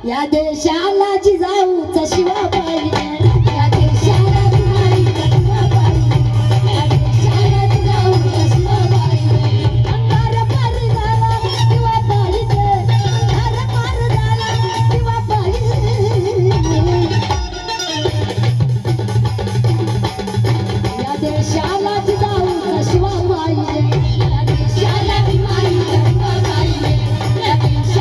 या देशाला जिजाऊचा शिवा पाहिजे या देशाला जिजाऊचा शिवा पाहिजे अंधार पार झाला शिवा पाहिजे अंधार पार झाला शिवा पाहिजे या देशाला जिजाऊचा शिवा पाहिजे या देशाला जिजाऊचा शिवा पाहिजे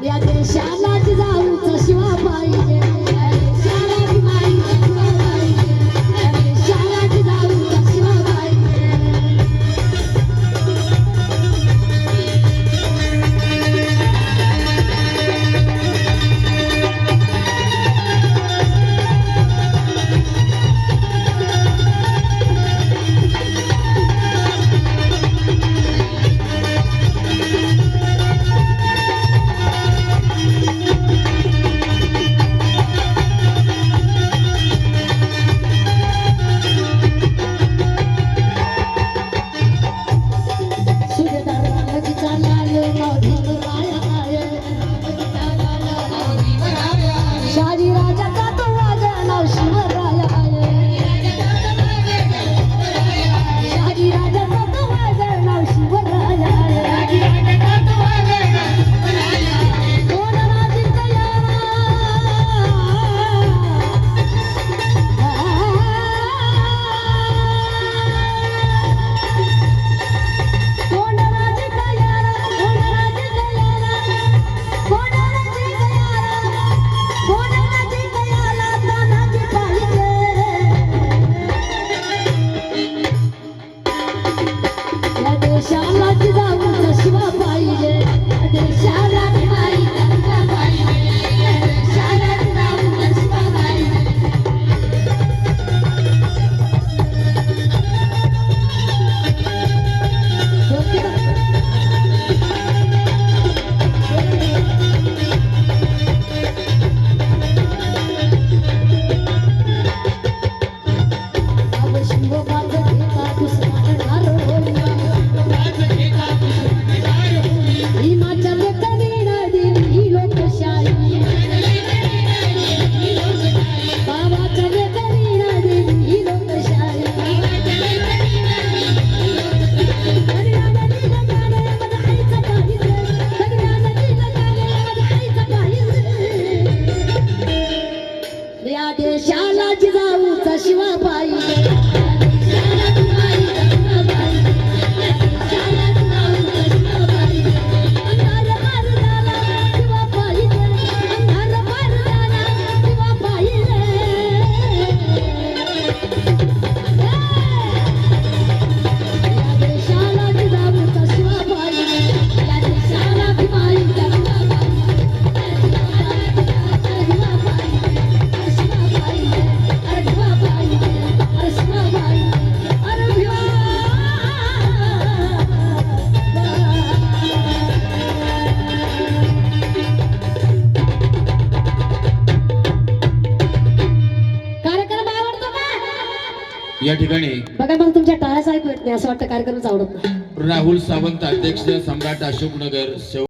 या देशाला जिजाऊचा शिवा पाहिजे देशाला जिजाऊचा शिवा पाहिजे या ठिकाणी बघा मग तुमच्या टाळ्या ऐकू येत नाही असं वाटतं कार्यक्रमच आवडत नाही. राहुल सावंत अध्यक्ष सम्राट अशोकनगर